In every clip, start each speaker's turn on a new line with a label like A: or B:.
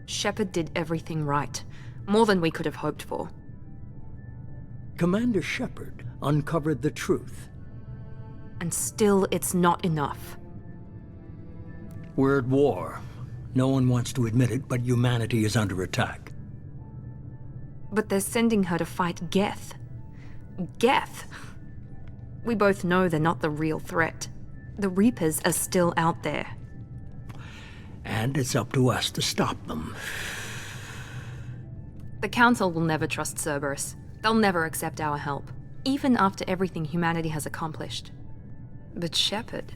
A: Shepard did everything right. More than we could have hoped for.
B: Commander Shepard uncovered the truth.
A: And still, it's not enough.
B: We're at war. No one wants to admit it, but humanity is under attack.
A: But they're sending her to fight Geth. Geth! We both know they're not the real threat. The Reapers are still out there.
B: And it's up to us to stop them.
A: The Council will never trust Cerberus. They'll never accept our help, even after everything humanity has accomplished. But Shepard,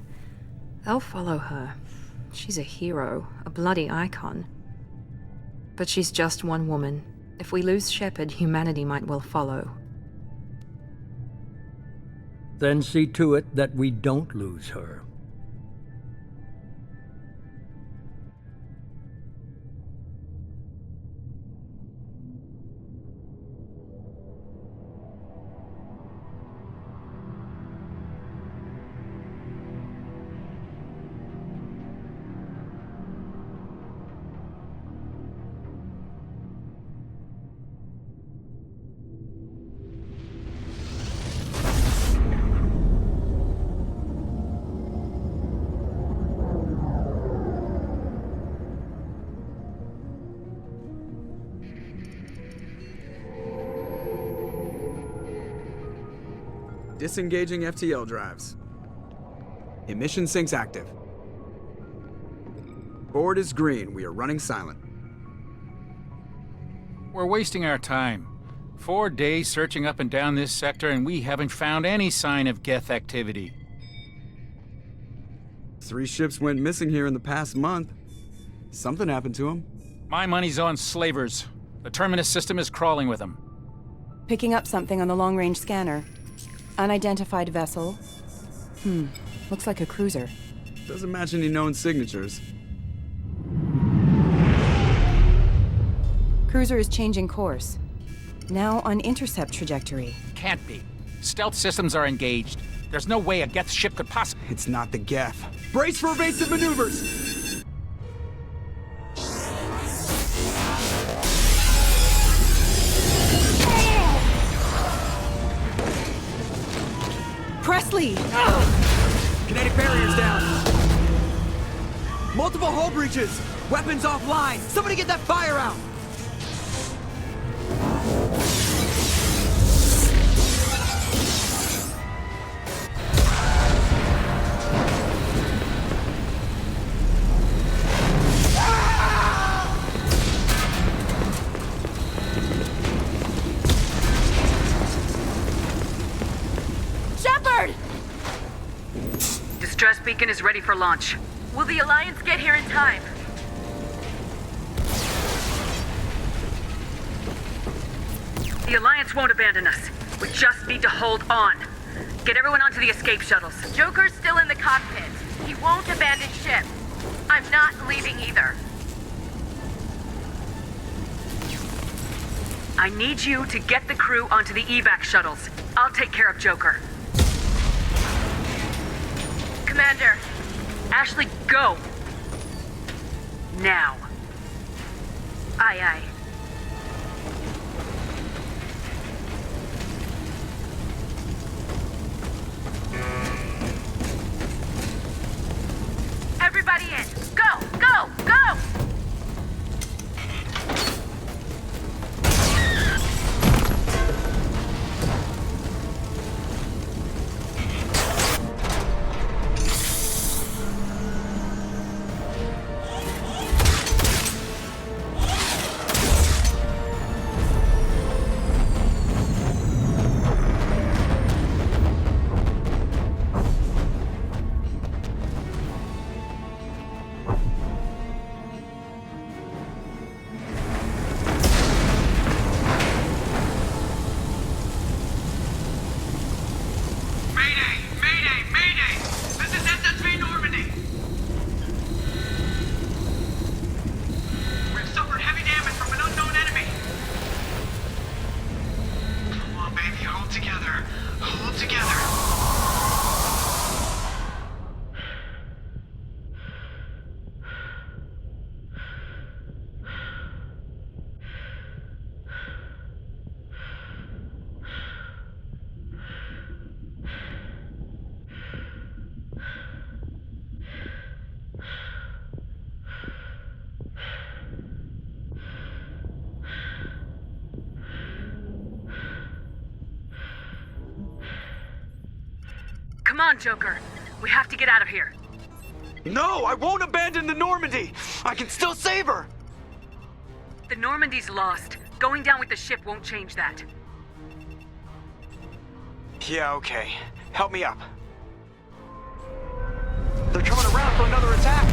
A: they'll follow her. She's a hero, a bloody icon. But she's just one woman. If we lose Shepard, humanity might well follow.
B: Then see to it that we don't lose her.
C: Disengaging FTL drives. Emission sinks active. Board is green. We are running silent.
D: We're wasting our time. 4 days searching up and down this sector, and we haven't found any sign of Geth activity.
C: 3 ships went missing here in the past month. Something happened to them.
D: My money's on slavers. The Terminus system is crawling with them.
E: Picking up something on the long-range scanner. Unidentified vessel. Looks like a cruiser.
C: Doesn't match any known signatures.
E: Cruiser is changing course. Now on intercept trajectory.
D: Can't be. Stealth systems are engaged. There's no way a Geth ship could possibly...
C: It's not the Geth. Brace for evasive maneuvers!
E: Presley!
C: Kinetic barriers down. Multiple hull breaches. Weapons offline. Somebody get that fire out.
F: Distress beacon is ready for launch. Will the Alliance get here in time? The Alliance won't abandon us. We just need to hold on. Get everyone onto the escape shuttles. Joker's still in the cockpit. He won't abandon ship. I'm not leaving either. I need you to get the crew onto the evac shuttles. I'll take care of Joker. Commander. Ashley, go! Now. Aye, aye. Everybody in! Go! Go! Go! Come on, Joker. We have to get out of here.
C: No, I won't abandon the Normandy! I can still save her!
F: The Normandy's lost. Going down with the ship won't change that.
C: Yeah, okay. Help me up. They're coming around for another attack!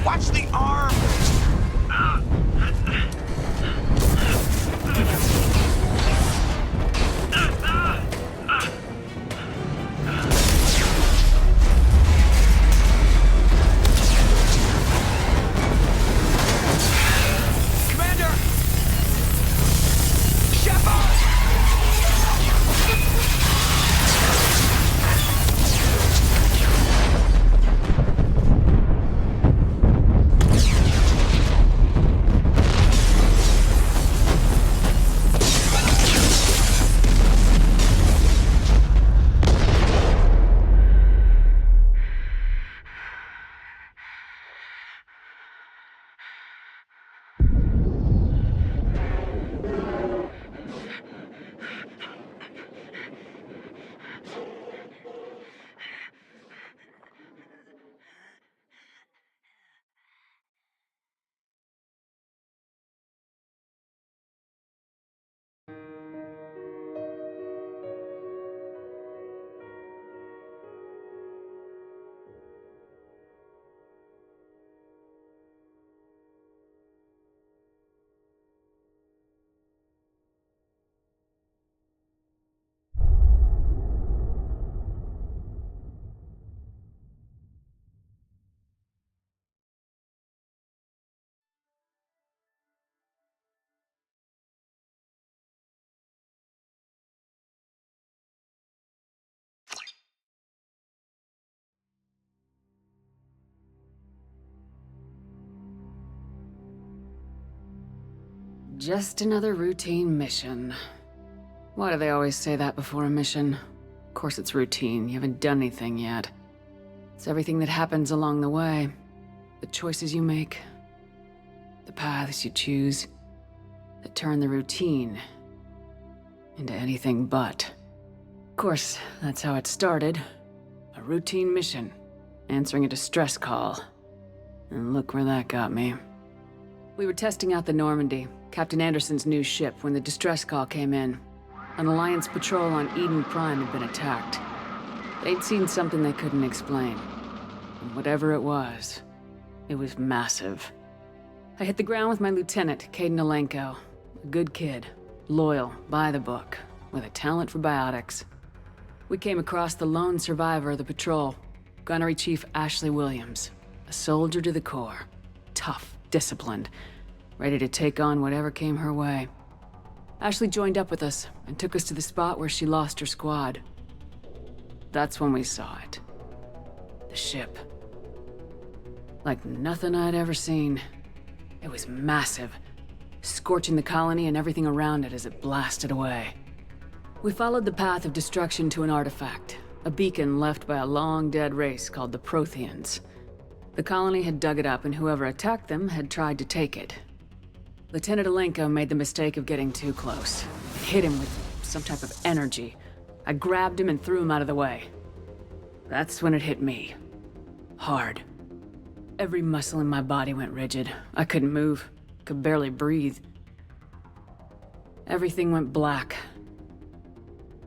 C: Watch the arm! Commander! Shepard!
G: Just another routine mission. Why do they always say that before a mission? Of course it's routine, you haven't done anything yet. It's everything that happens along the way. The choices you make, the paths you choose, that turn the routine into anything but. Of course, that's how it started. A routine mission, answering a distress call. And look where that got me. We were testing out the Normandy, Captain Anderson's new ship, when the distress call came in. An Alliance patrol on Eden Prime had been attacked. They'd seen something they couldn't explain. And whatever it was massive. I hit the ground with my lieutenant, Caden Alenko. A good kid, loyal, by the book, with a talent for biotics. We came across the lone survivor of the patrol, Gunnery Chief Ashley Williams. A soldier to the core. Tough, disciplined, ready to take on whatever came her way. Ashley joined up with us and took us to the spot where she lost her squad. That's when we saw it. The ship. Like nothing I'd ever seen. It was massive, scorching the colony and everything around it as it blasted away. We followed the path of destruction to an artifact, a beacon left by a long-dead race called the Protheans. The colony had dug it up, and whoever attacked them had tried to take it. Lieutenant Alenko made the mistake of getting too close. It hit him with some type of energy. I grabbed him and threw him out of the way. That's when it hit me. Hard. Every muscle in my body went rigid. I couldn't move, could barely breathe. Everything went black.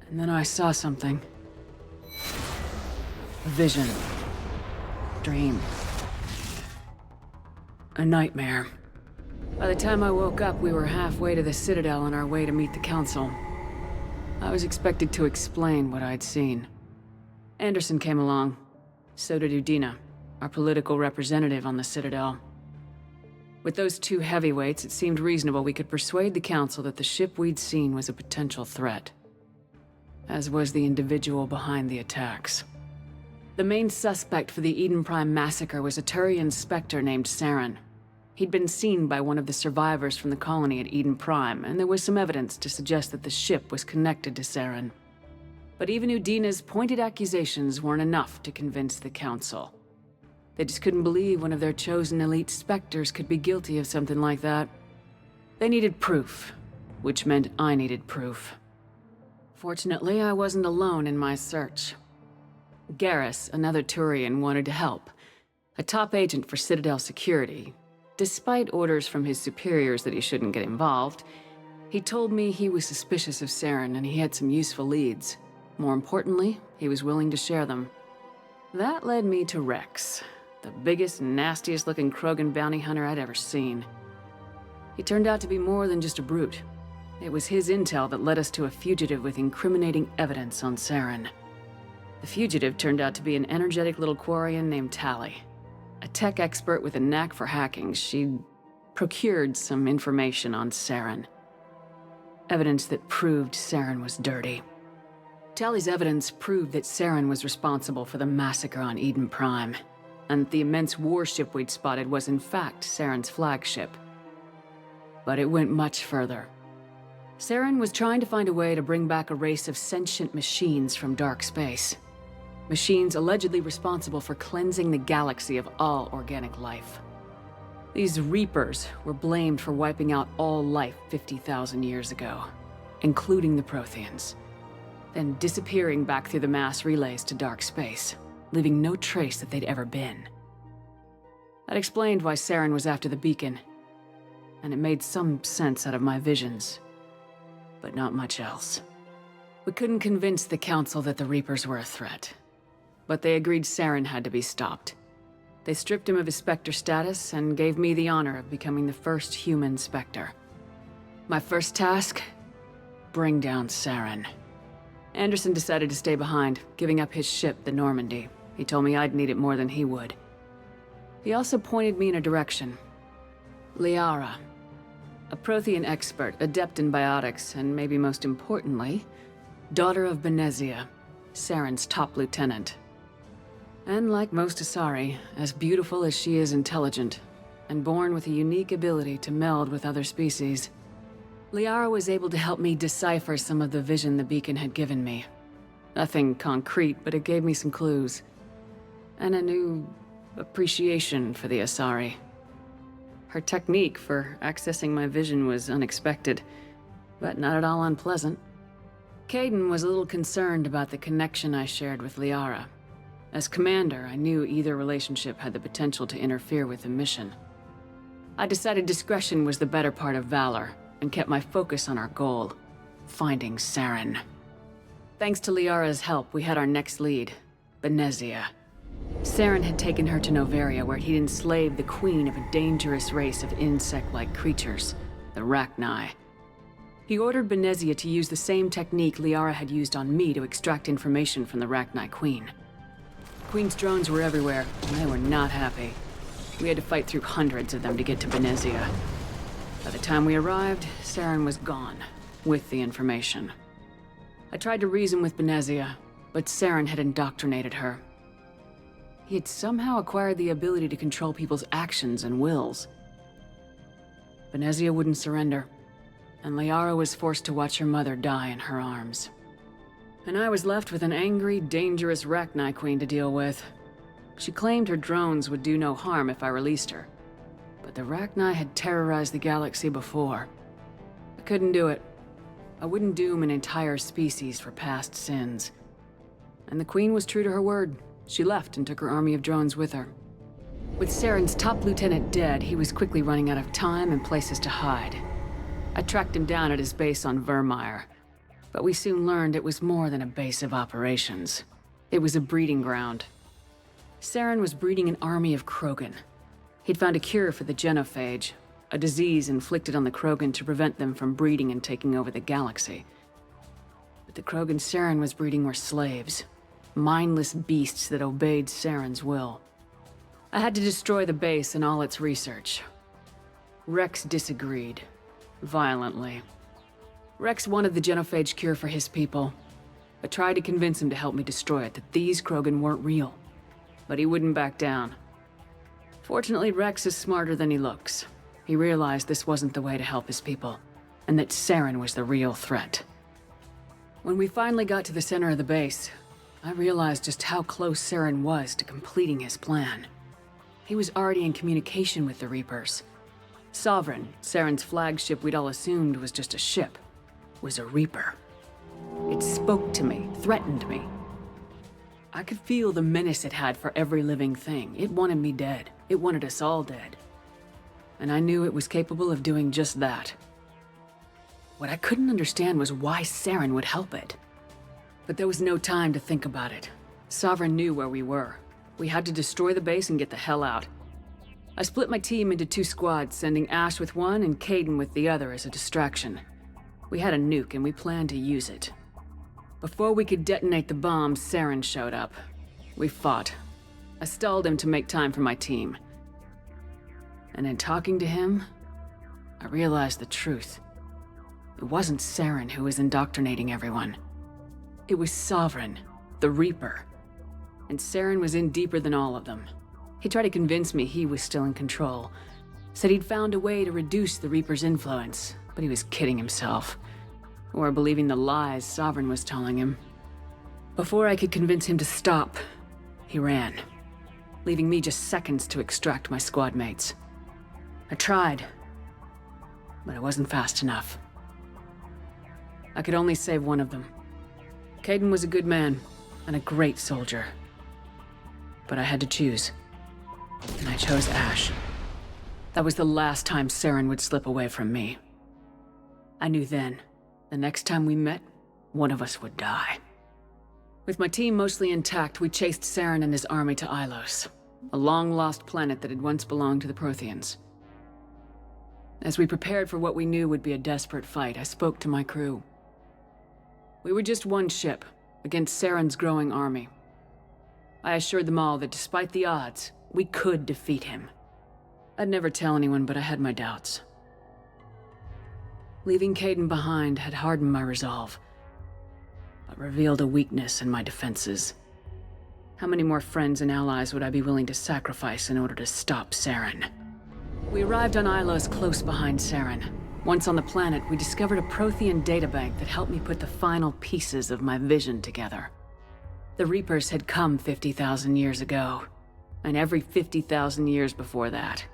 G: And then I saw something. A vision. Dream. A nightmare. By the time I woke up, we were halfway to the Citadel on our way to meet the Council. I was expected to explain what I'd seen. Anderson came along. So did Udina, our political representative on the Citadel. With those two heavyweights, it seemed reasonable we could persuade the Council that the ship we'd seen was a potential threat. As was the individual behind the attacks. The main suspect for the Eden Prime massacre was a Turian Spectre named Saren. He'd been seen by one of the survivors from the colony at Eden Prime, and there was some evidence to suggest that the ship was connected to Saren. But even Udina's pointed accusations weren't enough to convince the Council. They just couldn't believe one of their chosen elite Spectres could be guilty of something like that. They needed proof, which meant I needed proof. Fortunately, I wasn't alone in my search. Garrus, another Turian, wanted to help. A top agent for Citadel Security. Despite orders from his superiors that he shouldn't get involved, he told me he was suspicious of Saren and he had some useful leads. More importantly, he was willing to share them. That led me to Rex, the biggest, nastiest-looking Krogan bounty hunter I'd ever seen. He turned out to be more than just a brute. It was his intel that led us to a fugitive with incriminating evidence on Saren. The fugitive turned out to be an energetic little Quarian named Tali. A tech expert with a knack for hacking, she'd procured some information on Saren. Evidence that proved Saren was dirty. Tali's evidence proved that Saren was responsible for the massacre on Eden Prime, and that the immense warship we'd spotted was in fact Saren's flagship. But it went much further. Saren was trying to find a way to bring back a race of sentient machines from dark space. Machines allegedly responsible for cleansing the galaxy of all organic life. These Reapers were blamed for wiping out all life 50,000 years ago, including the Protheans, then disappearing back through the mass relays to dark space, leaving no trace that they'd ever been. That explained why Saren was after the beacon, and it made some sense out of my visions, but not much else. We couldn't convince the Council that the Reapers were a threat, but they agreed Saren had to be stopped. They stripped him of his Spectre status and gave me the honor of becoming the first human Spectre. My first task? Bring down Saren. Anderson decided to stay behind, giving up his ship, the Normandy. He told me I'd need it more than he would. He also pointed me in a direction. Liara. A Prothean expert, adept in biotics, and maybe most importantly, daughter of Benezia, Saren's top lieutenant. And like most Asari, as beautiful as she is intelligent, and born with a unique ability to meld with other species. Liara was able to help me decipher some of the vision the beacon had given me. Nothing concrete, but it gave me some clues. And a new appreciation for the Asari. Her technique for accessing my vision was unexpected, but not at all unpleasant. Caden was a little concerned about the connection I shared with Liara. As commander, I knew either relationship had the potential to interfere with the mission. I decided discretion was the better part of valor, and kept my focus on our goal, finding Saren. Thanks to Liara's help, we had our next lead, Benezia. Saren had taken her to Noveria, where he'd enslaved the queen of a dangerous race of insect-like creatures, the Rachni. He ordered Benezia to use the same technique Liara had used on me to extract information from the Rachni queen. Queen's drones were everywhere, and they were not happy. We had to fight through hundreds of them to get to Benezia. By the time we arrived, Saren was gone, with the information. I tried to reason with Benezia, but Saren had indoctrinated her. He had somehow acquired the ability to control people's actions and wills. Benezia wouldn't surrender, and Liara was forced to watch her mother die in her arms. And I was left with an angry, dangerous Rachni queen to deal with. She claimed her drones would do no harm if I released her. But the Rachni had terrorized the galaxy before. I couldn't do it. I wouldn't doom an entire species for past sins. And the queen was true to her word. She left and took her army of drones with her. With Saren's top lieutenant dead, he was quickly running out of time and places to hide. I tracked him down at his base on Vermeer. But we soon learned it was more than a base of operations. It was a breeding ground. Saren was breeding an army of Krogan. He'd found a cure for the genophage, a disease inflicted on the Krogan to prevent them from breeding and taking over the galaxy. But the Krogan Saren was breeding were slaves, mindless beasts that obeyed Saren's will. I had to destroy the base and all its research. Rex disagreed, violently. Rex wanted the genophage cure for his people. I tried to convince him to help me destroy it, that these Krogan weren't real. But he wouldn't back down. Fortunately, Rex is smarter than he looks. He realized this wasn't the way to help his people, and that Saren was the real threat. When we finally got to the center of the base, I realized just how close Saren was to completing his plan. He was already in communication with the Reapers. Sovereign, Saren's flagship we'd all assumed was just a ship, was a Reaper. It spoke to me, threatened me. I could feel the menace it had for every living thing. It wanted me dead. It wanted us all dead. And I knew it was capable of doing just that. What I couldn't understand was why Saren would help it. But there was no time to think about it. Sovereign knew where we were. We had to destroy the base and get the hell out. I split my team into 2 squads, sending Ash with one and Caden with the other as a distraction. We had a nuke and we planned to use it. Before we could detonate the bomb, Saren showed up. We fought. I stalled him to make time for my team. And in talking to him, I realized the truth. It wasn't Saren who was indoctrinating everyone. It was Sovereign, the Reaper. And Saren was in deeper than all of them. He tried to convince me he was still in control. Said he'd found a way to reduce the Reaper's influence, but he was kidding himself. Or believing the lies Sovereign was telling him. Before I could convince him to stop, he ran, leaving me just seconds to extract my squad mates. I tried, but I wasn't fast enough. I could only save one of them. Caden was a good man and a great soldier. But I had to choose. And I chose Ash. That was the last time Saren would slip away from me. I knew then, the next time we met, one of us would die. With my team mostly intact, we chased Saren and his army to Ilos, a long-lost planet that had once belonged to the Protheans. As we prepared for what we knew would be a desperate fight, I spoke to my crew. We were just one ship, against Saren's growing army. I assured them all that despite the odds, we could defeat him. I'd never tell anyone, but I had my doubts. Leaving Caden behind had hardened my resolve, but revealed a weakness in my defenses. How many more friends and allies would I be willing to sacrifice in order to stop Saren? We arrived on Ilos close behind Saren. Once on the planet, we discovered a Prothean databank that helped me put the final pieces of my vision together. The Reapers had come 50,000 years ago, and every 50,000 years before that,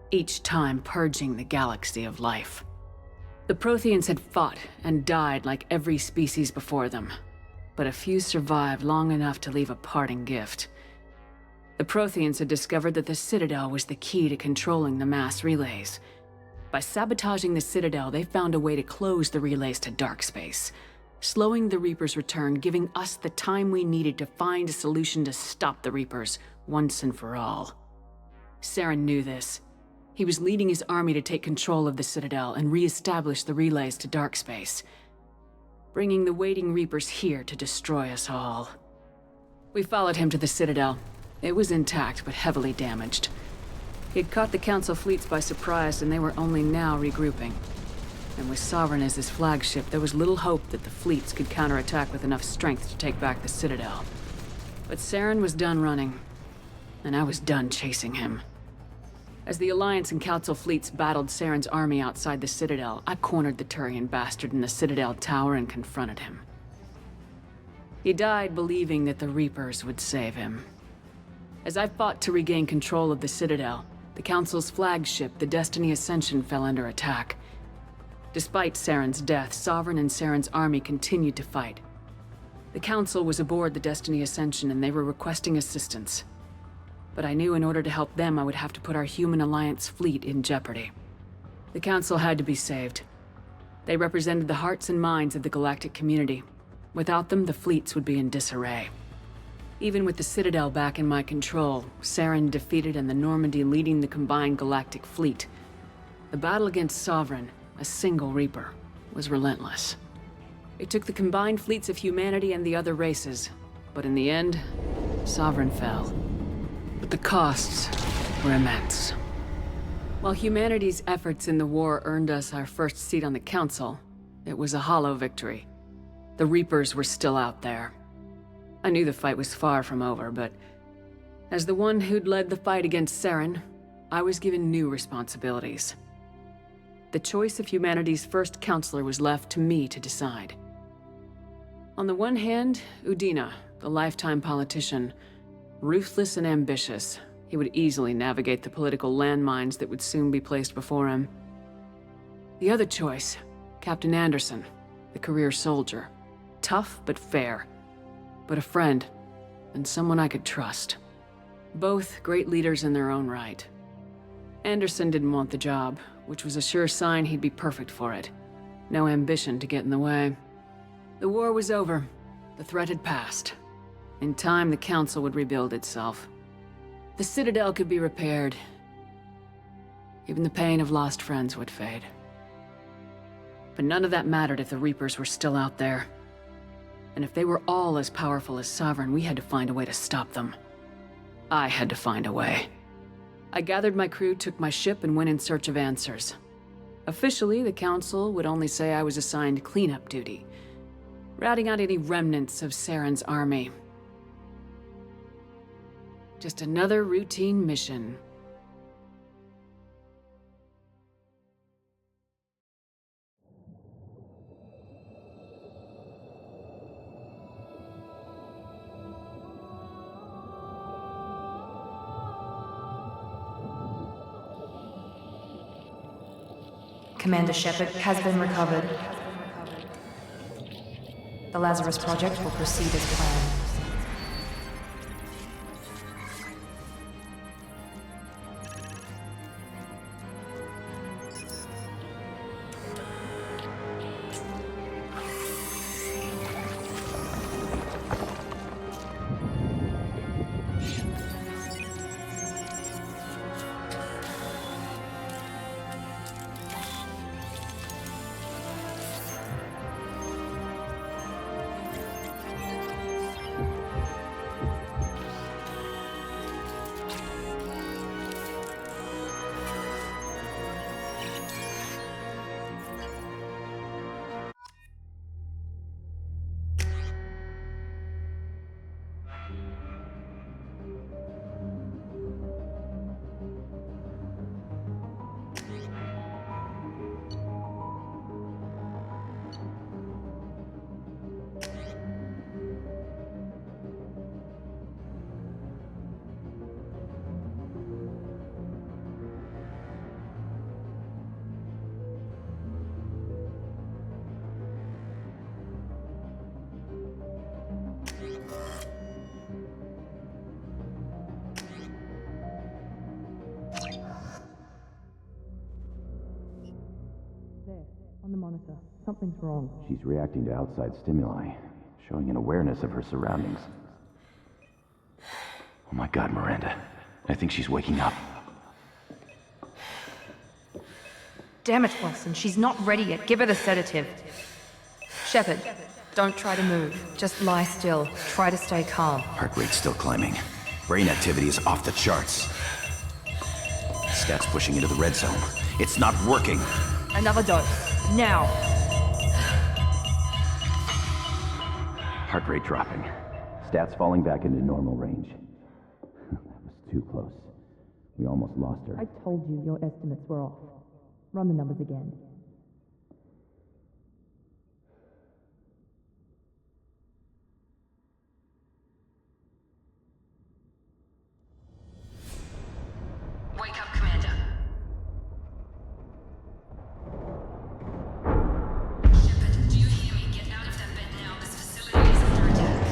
G: each time purging the galaxy of life. The Protheans had fought and died like every species before them, but a few survived long enough to leave a parting gift. The Protheans had discovered that the Citadel was the key to controlling the mass relays. By sabotaging the Citadel, they found a way to close the relays to dark space, slowing the Reapers' return, giving us the time we needed to find a solution to stop the Reapers once and for all. Saren knew this. He was leading his army to take control of the Citadel and re-establish the relays to dark space, bringing the waiting Reapers here to destroy us all. We followed him to the Citadel. It was intact, but heavily damaged. He had caught the Council fleets by surprise, and they were only now regrouping. And with Sovereign as his flagship, there was little hope that the fleets could counterattack with enough strength to take back the Citadel. But Saren was done running, and I was done chasing him. As the Alliance and Council fleets battled Saren's army outside the Citadel, I cornered the Turian bastard in the Citadel tower and confronted him. He died believing that the Reapers would save him. As I fought to regain control of the Citadel, the Council's flagship, the Destiny Ascension, fell under attack. Despite Saren's death, Sovereign and Saren's army continued to fight. The Council was aboard the Destiny Ascension and they were requesting assistance. But I knew in order to help them, I would have to put our human Alliance fleet in jeopardy. The Council had to be saved. They represented the hearts and minds of the galactic community. Without them, the fleets would be in disarray. Even with the Citadel back in my control, Saren defeated and the Normandy leading the combined galactic fleet, the battle against Sovereign, a single Reaper, was relentless. It took the combined fleets of humanity and the other races, but in the end, Sovereign fell. But the costs were immense. While humanity's efforts in the war earned us our first seat on the Council, it was a hollow victory. The Reapers were still out there. I knew the fight was far from over, but as the one who'd led the fight against Saren, I was given new responsibilities. The choice of humanity's first counselor was left to me to decide. On the one hand, Udina, the lifetime politician. Ruthless and ambitious, he would easily navigate the political landmines that would soon be placed before him. The other choice, Captain Anderson, the career soldier. Tough but fair. But a friend, and someone I could trust. Both great leaders in their own right. Anderson didn't want the job, which was a sure sign he'd be perfect for it. No ambition to get in the way. The war was over. The threat had passed. In time, the Council would rebuild itself. The Citadel could be repaired. Even the pain of lost friends would fade. But none of that mattered if the Reapers were still out there. And if they were all as powerful as Sovereign, we had to find a way to stop them. I had to find a way. I gathered my crew, took my ship, and went in search of answers. Officially, the Council would only say I was assigned cleanup duty, routing out any remnants of Saren's army. Just another routine mission.
A: Commander Shepard has been recovered. The Lazarus Project will proceed as planned.
H: On the monitor. Something's wrong.
I: She's reacting to outside stimuli, showing an awareness of her surroundings. Oh my god, Miranda. I think she's waking up.
A: Damn it, Wilson, she's not ready yet. Give her the sedative. Shepard, don't try to move. Just lie still. Try to stay calm.
I: Heart rate's still climbing. Brain activity is off the charts. Stats pushing into the red zone. It's not working.
A: Another dose. Now.
I: Heart rate dropping. Stats falling back into normal range. That was too close. We almost lost her.
H: I told you your estimates were off. Run the numbers again.
F: Wake up, Commander. Shepard, do you hear me? Get out of that bed now. This facility is under attack.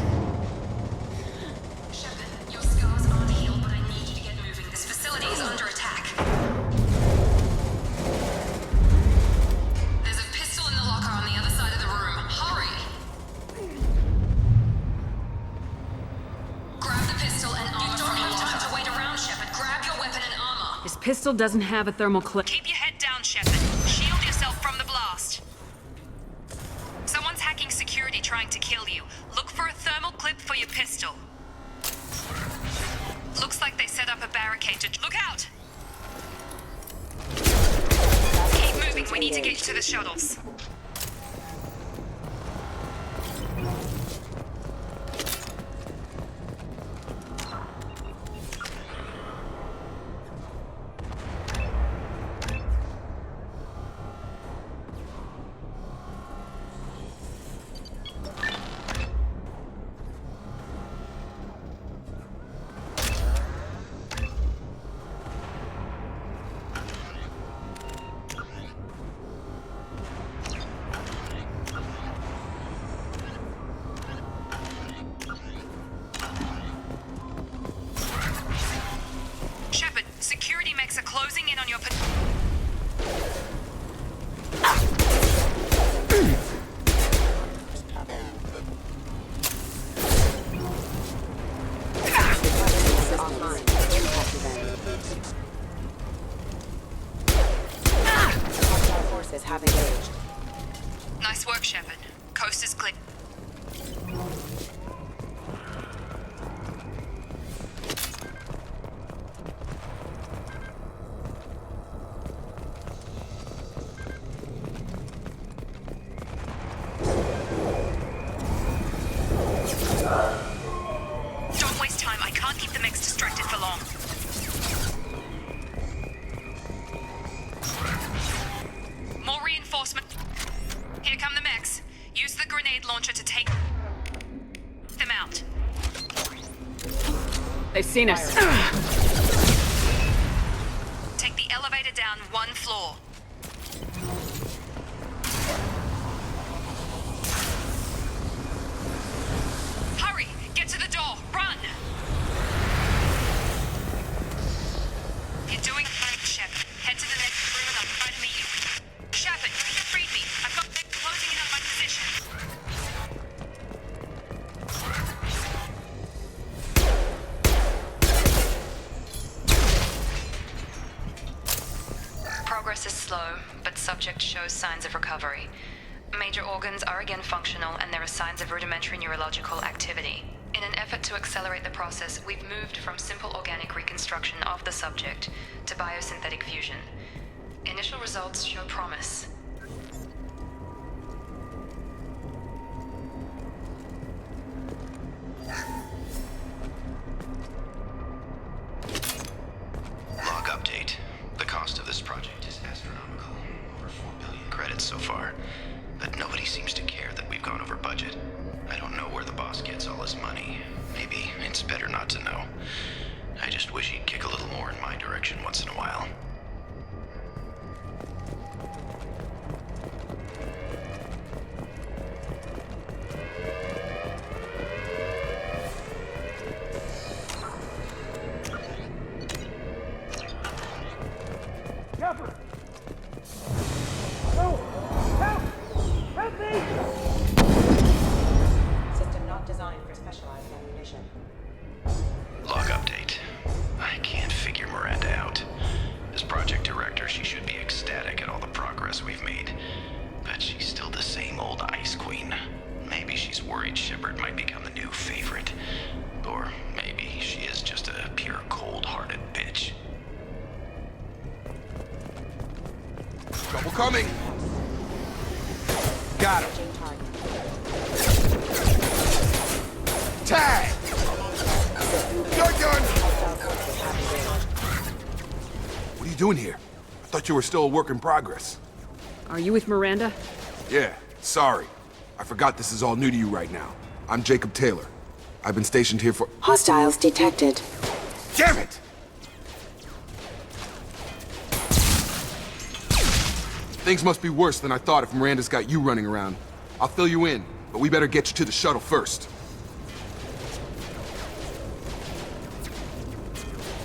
F: Shepard, your scars aren't healed, but I need you to get moving. This facility is under attack. There's a pistol in the locker on the other side of the room. Hurry! Grab the pistol and armor from the locker. You don't have time to wait around, Shepard. Grab your weapon and armor.
G: This pistol doesn't have a thermal clip.
F: Keep your head down, Shepard. Shield yourself from the blast. Someone's hacking security trying to kill you. Look for a thermal clip for your pistol. Looks like they set up a barricade to... Look out! Keep moving. We need to get you to the shuttles. closing in on your...
J: Forces have engaged.
F: Nice work, Shepard. Coast is clear. Don't waste time. I can't keep the mix distracted for long. More reinforcement. Here come the mechs. Use the grenade launcher to take them out.
G: They've seen us.
F: Take the elevator down one floor. Hurry! Get to the door! Run! You're doing fine, Shep. Head to the next room and I'll try to meet you. Shepard, you freed me. I've got them closing in on my position. Progress is slow, but subject shows signs of recovery. Major organs are again functional, and there are signs of rudimentary neurological activity. In an effort to accelerate the process, we've moved from simple organic reconstruction of the subject to biosynthetic fusion. Initial results show promise.
I: Log update. The cost of this project is astronomical. Over 4 billion credits so far. But nobody seems to care that we've gone over budget. I don't know where the boss gets all his money. Maybe it's better not to know. I just wish he'd kick a little more in my direction once in a while.
J: System not designed for specialized ammunition.
I: Log update. I can't figure Miranda out. As project director, she should be ecstatic at all the progress we've made. But she's still the same old ice queen. Maybe she's worried Shepard might become the new favorite. Or maybe she is just a pure cold-hearted bitch.
K: Trouble coming! Got him! Tag! Gun! What are you doing here? I thought you were still a work in progress.
G: Are you with Miranda?
K: Yeah, sorry. I forgot this is all new to you right now. I'm Jacob Taylor. I've been stationed here for—
J: Hostiles detected.
K: Damn it! Things must be worse than I thought if Miranda's got you running around. I'll fill you in, but we better get you to the shuttle first.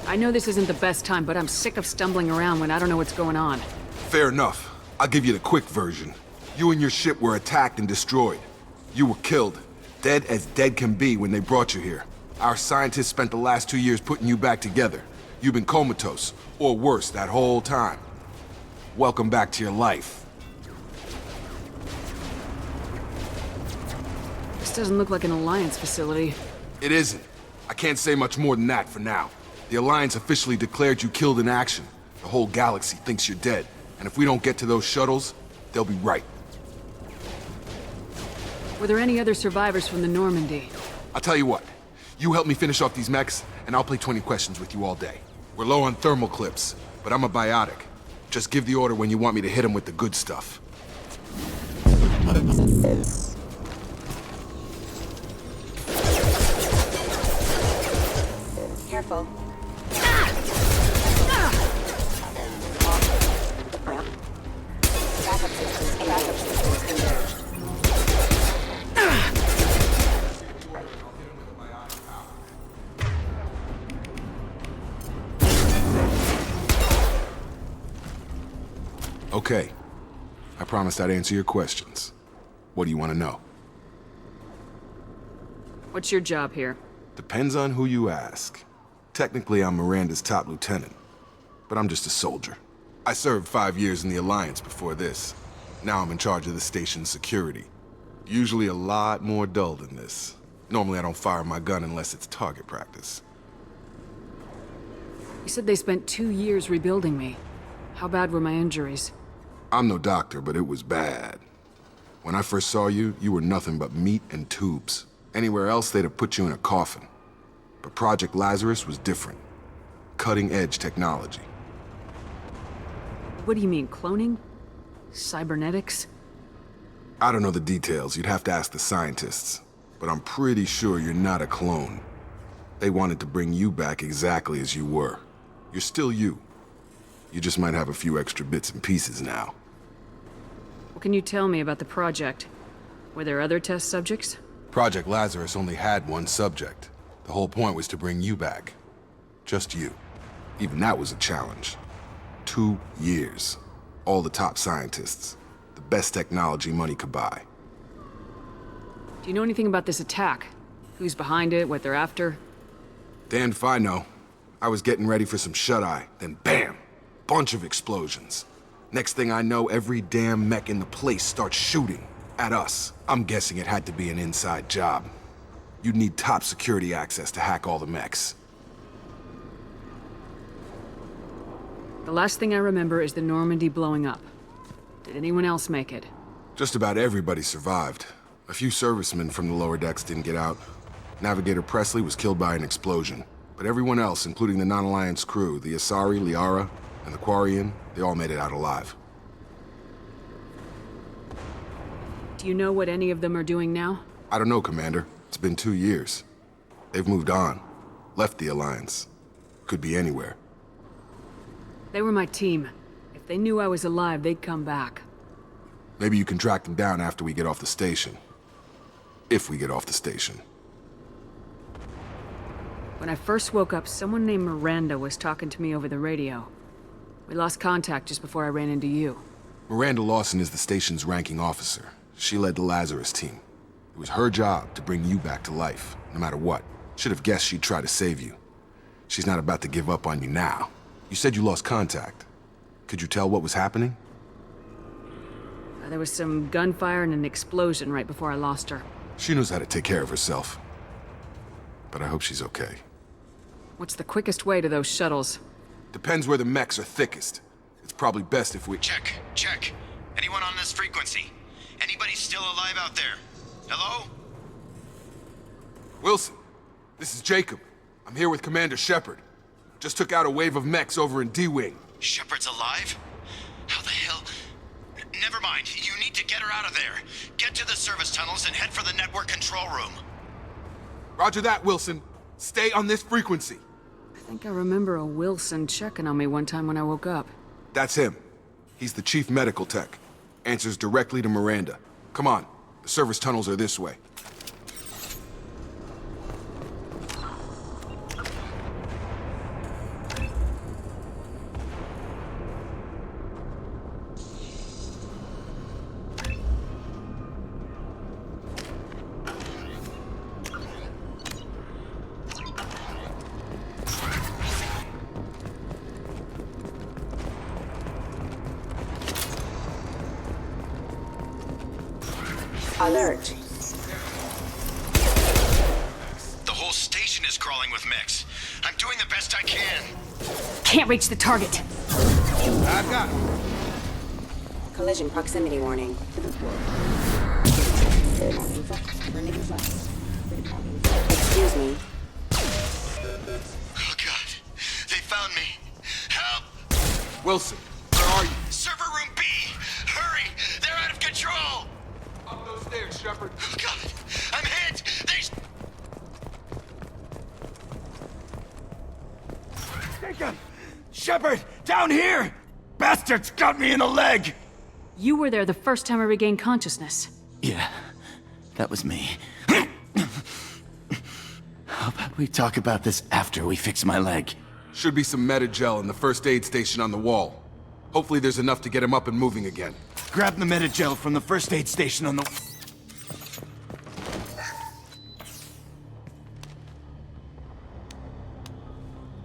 G: I know this isn't the best time, but I'm sick of stumbling around when I don't know what's going on.
K: Fair enough. I'll give you the quick version. You and your ship were attacked and destroyed. You were killed. Dead as dead can be when they brought you here. Our scientists spent the last 2 years putting you back together. You've been comatose, or worse, that whole time. Welcome back to your life.
G: This doesn't look like an Alliance facility.
K: It isn't. I can't say much more than that for now. The Alliance officially declared you killed in action. The whole galaxy thinks you're dead. And if we don't get to those shuttles, they'll be right.
G: Were there any other survivors from the Normandy?
K: I'll tell you what. You help me finish off these mechs, and I'll play 20 questions with you all day. We're low on thermal clips, but I'm a biotic. Just give the order when you want me to hit them with the good stuff.
J: Careful. Backup systems engaged.
K: Okay. I promised I'd answer your questions. What do you want to know?
G: What's your job here?
K: Depends on who you ask. Technically, I'm Miranda's top lieutenant, but I'm just a soldier. I served 5 years in the Alliance before this. Now I'm in charge of the station's security. Usually a lot more dull than this. Normally I don't fire my gun unless it's target practice.
G: You said they spent 2 years rebuilding me. How bad were my injuries?
K: I'm no doctor, but it was bad. When I first saw you, you were nothing but meat and tubes. Anywhere else, they'd have put you in a coffin. But Project Lazarus was different. Cutting-edge technology.
G: What do you mean, cloning? Cybernetics?
K: I don't know the details. You'd have to ask the scientists. But I'm pretty sure you're not a clone. They wanted to bring you back exactly as you were. You're still you. You just might have a few extra bits and pieces now.
G: What can you tell me about the project? Were there other test subjects?
K: Project Lazarus only had one subject. The whole point was to bring you back. Just you. Even that was a challenge. 2 years. All the top scientists. The best technology money could buy.
G: Do you know anything about this attack? Who's behind it, what they're after?
K: Damned if I know. I was getting ready for some shut-eye, then bam! Bunch of explosions. Next thing I know, every damn mech in the place starts shooting. At us. I'm guessing it had to be an inside job. You'd need top security access to hack all the mechs.
G: The last thing I remember is the Normandy blowing up. Did anyone else make it?
K: Just about everybody survived. A few servicemen from the lower decks didn't get out. Navigator Presley was killed by an explosion. But everyone else, including the non-Alliance crew, the Asari, Liara, and the Quarian, they all made it out alive.
G: Do you know what any of them are doing now?
K: I don't know, Commander. It's been 2 years. They've moved on. Left the Alliance. Could be anywhere.
G: They were my team. If they knew I was alive, they'd come back.
K: Maybe you can track them down after we get off the station. If we get off the station.
G: When I first woke up, someone named Miranda was talking to me over the radio. We lost contact just before I ran into you.
K: Miranda Lawson is the station's ranking officer. She led the Lazarus team. It was her job to bring you back to life, no matter what. Should have guessed she'd try to save you. She's not about to give up on you now. You said you lost contact. Could you tell what was happening?
G: There was some gunfire and an explosion right before I lost her.
K: She knows how to take care of herself. But I hope she's okay.
G: What's the quickest way to those shuttles?
K: Depends where the mechs are thickest. It's probably best if we...
I: Check. Anyone on this frequency? Anybody still alive out there? Hello?
K: Wilson, this is Jacob. I'm here with Commander Shepard. Just took out a wave of mechs over in D-Wing.
I: Shepard's alive? How the hell? Never mind. You need to get her out of there. Get to the service tunnels and head for the network control room.
K: Roger that, Wilson. Stay on this frequency.
G: I think I remember a Wilson checking on me one time when I woke up.
K: That's him. He's the chief medical tech. Answers directly to Miranda. Come on. The service tunnels are this way.
J: Alert.
I: The whole station is crawling with mechs. I'm doing the best I can.
G: Can't reach the target.
K: I've got it.
J: Collision proximity warning. Excuse me.
I: Oh God. They found me. Help!
K: Wilson, where are you?
I: Server room B! Hurry! They're out of control!
K: Up those stairs, Shepard.
I: Oh God! I'm hit!
L: Jacob! Shepard! Down here! Bastards got me in the leg!
G: You were there the first time I regained consciousness.
L: Yeah, that was me. How about we talk about this after we fix my leg?
K: Should be some meta-gel in the first aid station on the wall. Hopefully there's enough to get him up and moving again.
L: Grab the Metagel from the first aid station on the...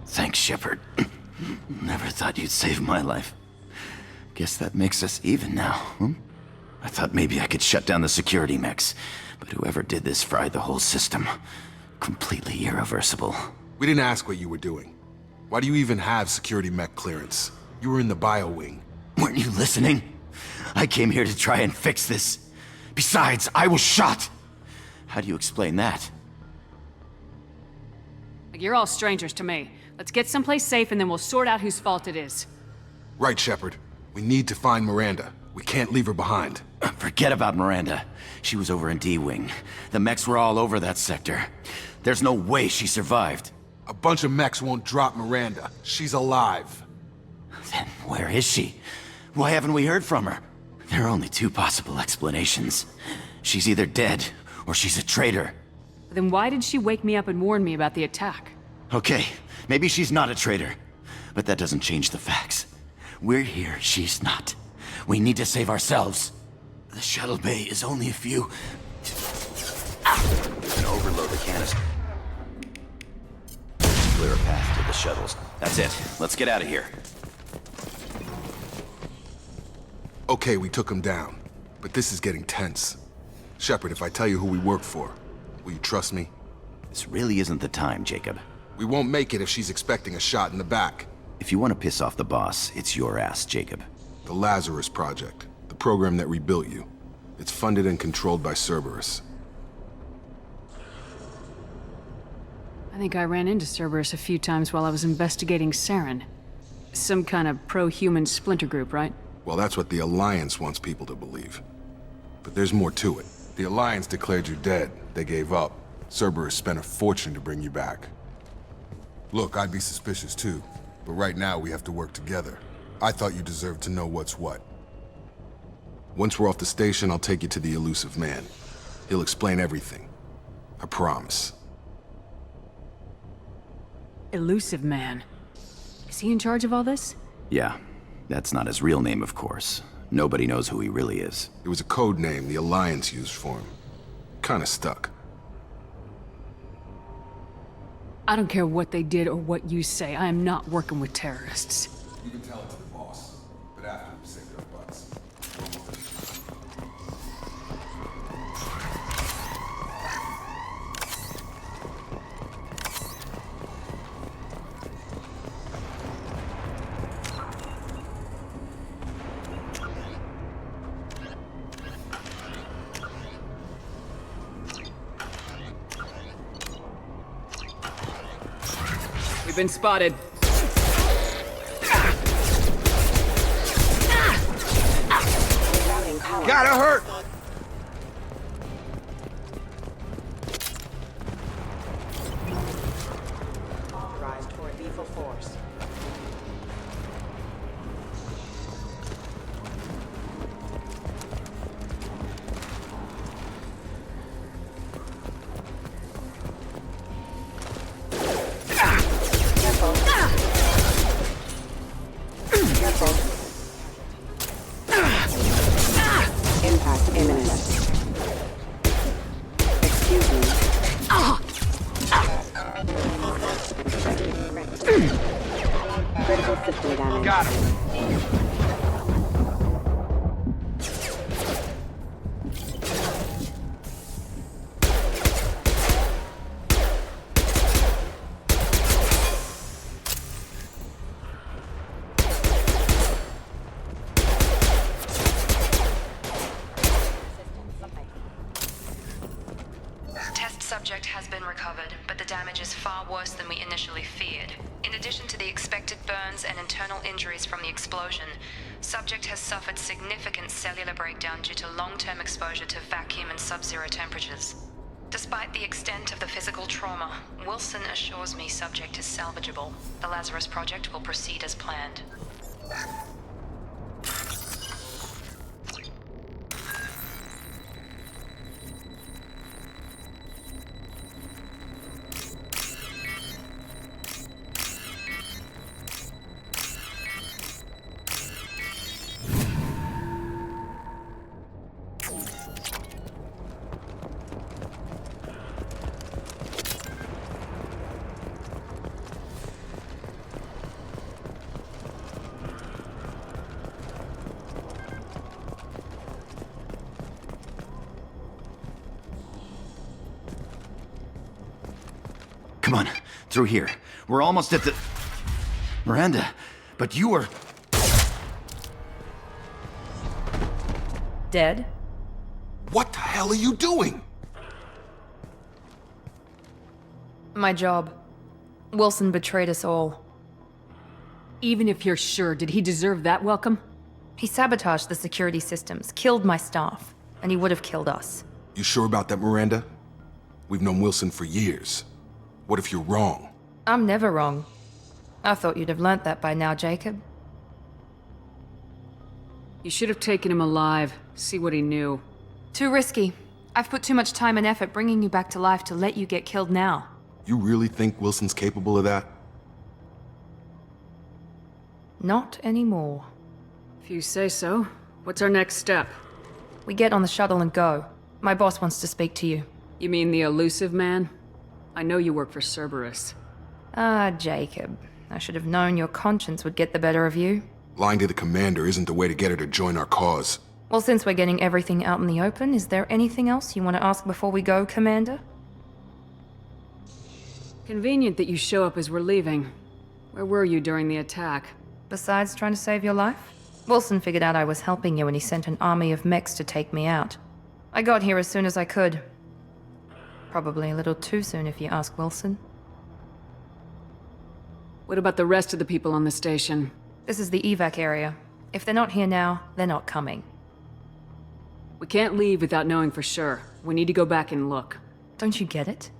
I: Thanks, Shepard. Never thought you'd save my life. Guess that makes us even now, hmm? I thought maybe I could shut down the security mechs, but whoever did this fried the whole system. Completely irreversible.
K: We didn't ask what you were doing. Why do you even have security mech clearance? You were in the bio wing.
I: Weren't you listening? I came here to try and fix this. Besides, I was shot! How do you explain that?
G: You're all strangers to me. Let's get someplace safe and then we'll sort out whose fault it is.
K: Right, Shepard. We need to find Miranda. We can't leave her behind.
I: Forget about Miranda. She was over in D-Wing. The mechs were all over that sector. There's no way she survived.
K: A bunch of mechs won't drop Miranda. She's alive.
I: Then where is she? Why haven't we heard from her? There are only two possible explanations. She's either dead, or she's a traitor.
G: Then why did she wake me up and warn me about the attack?
I: Okay, maybe she's not a traitor. But that doesn't change the facts. We're here, she's not. We need to save ourselves. The shuttle bay is only a few... And overload the canister. Clear a path to the shuttles. That's it. Let's get out of here.
K: Okay, we took him down. But this is getting tense. Shepard, if I tell you who we work for, will you trust me?
I: This really isn't the time, Jacob.
K: We won't make it if she's expecting a shot in the back.
I: If you want to piss off the boss, it's your ass, Jacob.
K: The Lazarus Project. The program that rebuilt you. It's funded and controlled by Cerberus.
G: I think I ran into Cerberus a few times while I was investigating Saren. Some kind of pro-human splinter group, right?
K: Well, that's what the Alliance wants people to believe. But there's more to it. The Alliance declared you dead. They gave up. Cerberus spent a fortune to bring you back. Look, I'd be suspicious too. But right now, we have to work together. I thought you deserved to know what's what. Once we're off the station, I'll take you to the elusive man. He'll explain everything. I promise.
G: Elusive man. Is he in charge of all this?
I: Yeah. That's not his real name, of course. Nobody knows who he really is.
K: It was a code name the Alliance used for him. Kinda stuck.
G: I don't care what they did or what you say. I am not working with terrorists.
K: You can tell it to the boss, but after we save their butts.
G: We've been spotted.
K: Gotta hurt!
J: Rise toward lethal force. Impact imminent. Excuse me. Critical system damage.
L: Got him.
A: Subject has been recovered, but the damage is far worse than we initially feared. In addition to the expected burns and internal injuries from the explosion, subject has suffered significant cellular breakdown due to long-term exposure to vacuum and sub-zero temperatures. Despite the extent of the physical trauma, Wilson assures me subject is salvageable. The Lazarus Project will proceed as planned.
L: Come on, through here. We're almost at the... Miranda, but you were...
A: Dead?
K: What the hell are you doing?
A: My job. Wilson betrayed us all.
M: Even if you're sure, did he deserve that welcome?
A: He sabotaged the security systems, killed my staff, and he would have killed us.
K: You sure about that, Miranda? We've known Wilson for years. What if you're wrong?
A: I'm never wrong. I thought you'd have learnt that by now, Jacob.
G: You should have taken him alive, see what he knew.
A: Too risky. I've put too much time and effort bringing you back to life to let you get killed now.
K: You really think Wilson's capable of that?
A: Not anymore.
G: If you say so. What's our next step?
A: We get on the shuttle and go. My boss wants to speak to you.
G: You mean the elusive man? I know you work for Cerberus.
A: Ah, Jacob. I should have known your conscience would get the better of you.
K: Lying to the commander isn't the way to get her to join our cause.
A: Well, since we're getting everything out in the open, is there anything else you want to ask before we go, Commander?
G: Convenient that you show up as we're leaving. Where were you during the attack?
A: Besides trying to save your life? Wilson figured out I was helping you when he sent an army of mechs to take me out. I got here as soon as I could. Probably a little too soon if you ask Wilson.
G: What about the rest of the people on the station?
A: This is the evac area. If they're not here now, they're not coming.
G: We can't leave without knowing for sure. We need to go back and look.
A: Don't you get it?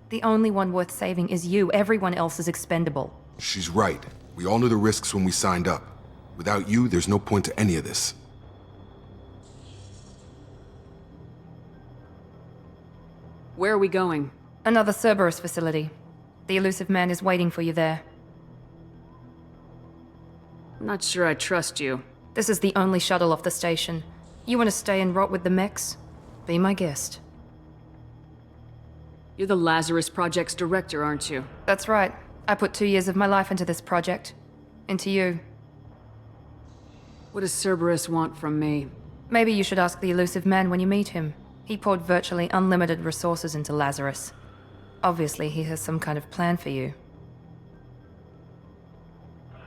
A: The only one worth saving is you. Everyone else is expendable.
K: She's right. We all knew the risks when we signed up. Without you, there's no point to any of this.
G: Where are we going?
A: Another Cerberus facility. The elusive man is waiting for you there.
G: I'm not sure I trust you.
A: This is the only shuttle off the station. You want to stay and rot with the mechs? Be my guest.
G: You're the Lazarus Project's director, aren't you?
A: That's right. I put 2 years of my life into this project. Into you.
G: What does Cerberus want from me?
A: Maybe you should ask the elusive man when you meet him. He poured virtually unlimited resources into Lazarus. Obviously, he has some kind of plan for you.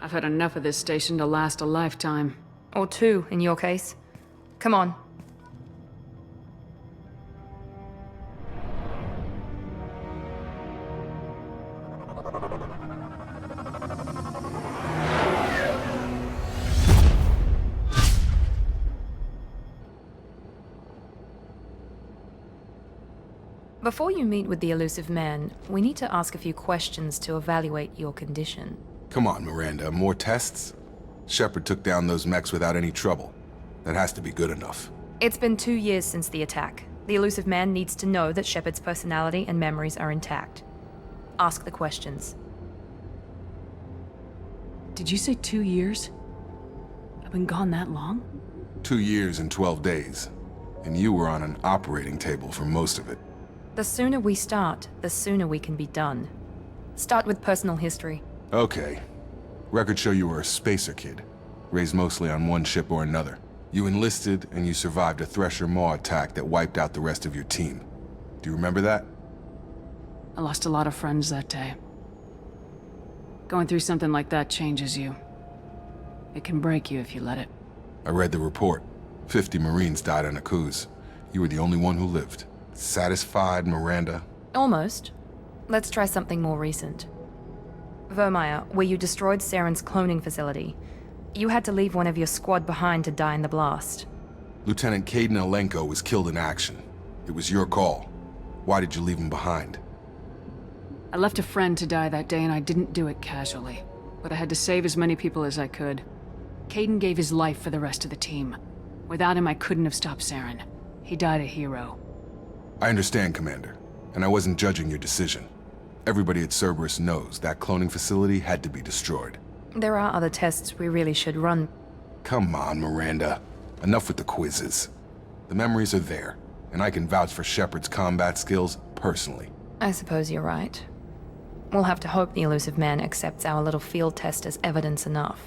G: I've had enough of this station to last a lifetime.
A: Or 2, in your case. Come on. Before you meet with the elusive man, we need to ask a few questions to evaluate your condition.
K: Come on, Miranda, more tests? Shepard took down those mechs without any trouble. That has to be good enough.
A: It's been 2 years since the attack. The elusive man needs to know that Shepard's personality and memories are intact. Ask the questions.
M: Did you say 2 years? I've been gone that long?
K: 2 years and 12 days. And you were on an operating table for most of it.
A: The sooner we start, the sooner we can be done. Start with personal history.
K: Okay. Records show you were a spacer kid, raised mostly on one ship or another. You enlisted, and you survived a Thresher Maw attack that wiped out the rest of your team. Do you remember that?
G: I lost a lot of friends that day. Going through something like that changes you. It can break you if you let it.
K: I read the report. 50 Marines died on a cruise. You were the only one who lived. Satisfied, Miranda?
A: Almost. Let's try something more recent. Vermeer, where you destroyed Saren's cloning facility. You had to leave one of your squad behind to die in the blast.
K: Lieutenant Kaidan Alenko was killed in action. It was your call. Why did you leave him behind?
G: I left a friend to die that day and I didn't do it casually. But I had to save as many people as I could. Kaidan gave his life for the rest of the team. Without him, I couldn't have stopped Saren. He died a hero.
K: I understand, Commander. And I wasn't judging your decision. Everybody at Cerberus knows that cloning facility had to be destroyed.
A: There are other tests we really should run.
K: Come on, Miranda. Enough with the quizzes. The memories are there, and I can vouch for Shepard's combat skills personally.
A: I suppose you're right. We'll have to hope the elusive man accepts our little field test as evidence enough.